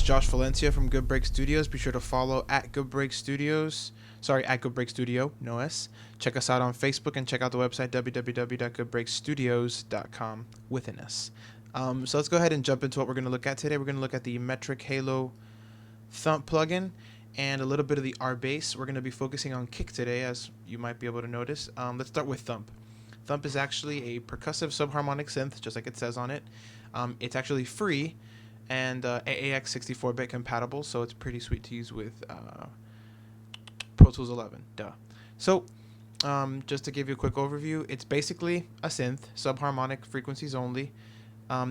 Josh Valencia from Good Break Studios. Be sure to follow at Good Break Studios. Sorry, at Good Break Studio, no S. Check us out on Facebook and check out the website www.goodbreakstudios.com with an S. So let's go ahead and jump into what we're going to look at today. We're going to look at the Metric Halo Thump plugin and a little bit of the RBass. We're going to be focusing on kick today, as you might be able to notice. Let's start with Thump. Thump is actually a percussive subharmonic synth, just like it says on it. It's actually free and AAX 64-bit compatible, so it's pretty sweet to use with Pro Tools 11. Duh. So, just to give you a quick overview, it's basically a synth, subharmonic frequencies only.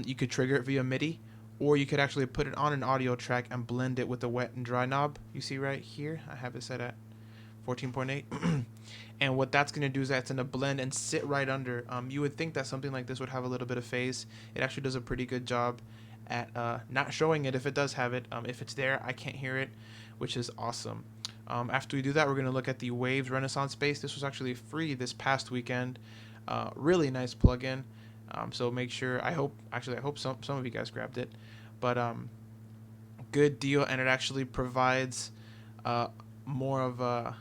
You could trigger it via MIDI, or you could actually put it on an audio track and blend it with the wet and dry knob. You see right here, I have it set at 14.8. And what that's going to do is that's going to blend and sit right under. You would think that something like this would have a little bit of phase. It actually does a pretty good job at not showing it if it does have it. If it's there, I can't hear it, which is awesome. After we do that, we're going to look at the Waves Renaissance Bass. This was actually free this past weekend. Really nice plugin. So make sure, I hope some of you guys grabbed it. But good deal, and it actually provides more of a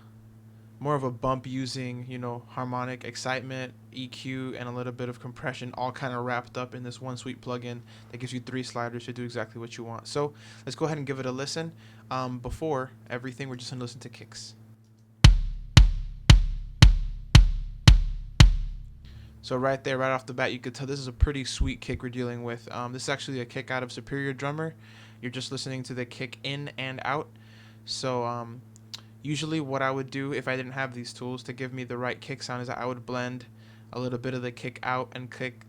bump using, harmonic excitement, EQ, and a little bit of compression, all kind of wrapped up in this one sweet plugin that gives you 3 sliders to do exactly what you want. So let's go ahead and give it a listen. Before everything, we're just going to listen to kicks. So right there, right off the bat, you could tell this is a pretty sweet kick we're dealing with. This is actually a kick out of Superior Drummer. You're just listening to the kick in and out. So usually what I would do if I didn't have these tools to give me the right kick sound is that I would blend a little bit of the kick out and kick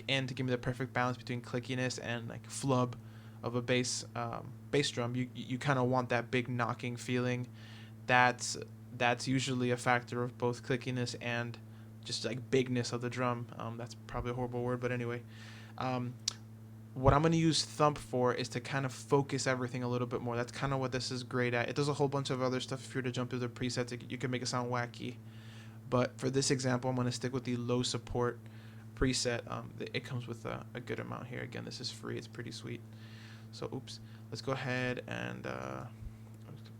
in to give me the perfect balance between clickiness and like flub of a bass drum. You kind of want that big knocking feeling. That's usually a factor of both clickiness and just like bigness of the drum. That's probably a horrible word, but anyway. What I'm going to use Thump for is to kind of focus everything a little bit more. That's kind of what this is great at. It does a whole bunch of other stuff. If you were to jump through the presets, you can make it sound wacky. But for this example, I'm going to stick with the low support preset. It comes with a good amount here. Again, this is free. It's pretty sweet. So, oops. Let's go ahead and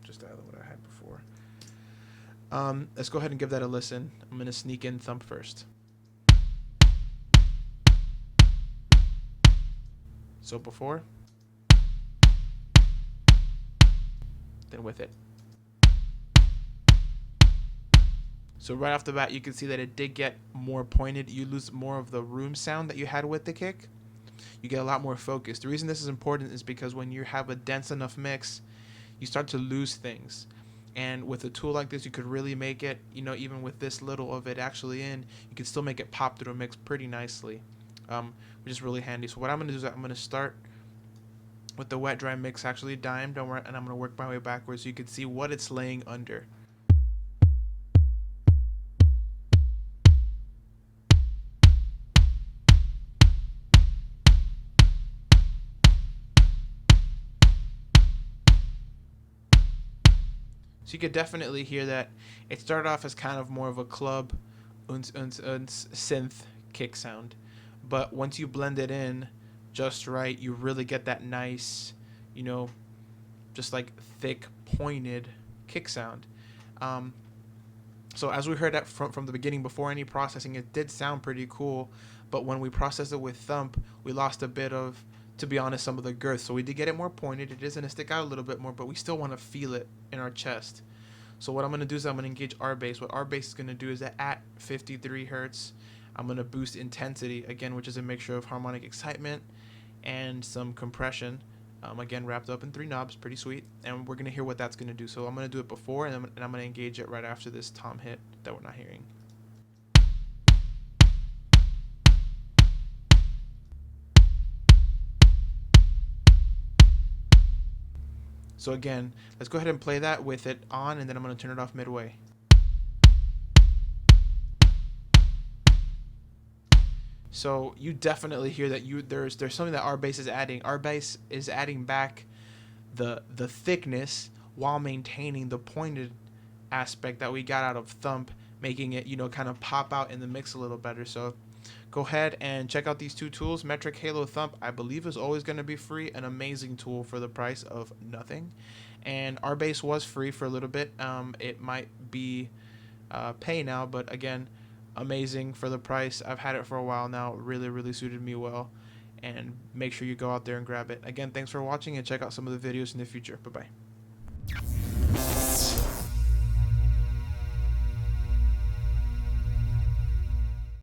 just add what I had before. Let's go ahead and give that a listen. I'm going to sneak in Thump first. So before, then with it. So right off the bat, you can see that it did get more pointed. You lose more of the room sound that you had with the kick. You get a lot more focus. The reason this is important is because when you have a dense enough mix, you start to lose things. And with a tool like this, you could really make it, even with this little of it actually in, you could still make it pop through a mix pretty nicely, which is really handy. So what I'm going to do is I'm going to start with the wet dry mix actually dimed, and I'm going to work my way backwards so you can see what it's laying under. So you could definitely hear that it started off as kind of more of a club synth kick sound. But once you blend it in just right, you really get that nice, just like thick, pointed kick sound. So as we heard that from the beginning, before any processing, it did sound pretty cool. But when we processed it with Thump, we lost a bit of, to be honest, some of the girth. So we did get it more pointed. It is going to stick out a little bit more, but we still want to feel it in our chest. So what I'm going to do is I'm going to engage RBass. What RBass is going to do is that at 53 hertz, I'm going to boost intensity, again, which is a mixture of harmonic excitement and some compression. Again, wrapped up in 3 knobs, pretty sweet. And we're going to hear what that's going to do. So I'm going to do it before, and I'm going to engage it right after this tom hit that we're not hearing. So again, let's go ahead and play that with it on, and then I'm going to turn it off midway. So you definitely hear that there's something that RBass is adding. RBass is adding back the thickness while maintaining the pointed aspect that we got out of Thump making it, you know, kind of pop out in the mix a little better. So go ahead and check out these two tools. Metric Halo Thump, I believe, is always going to be free. An amazing tool for the price of nothing. And RBass was free for a little bit. It might be pay now, but again, amazing for the price. I've had it for a while now. It really, really suited me well. And make sure you go out there and grab it. Again, thanks for watching, and check out some of the videos in the future. Bye-bye.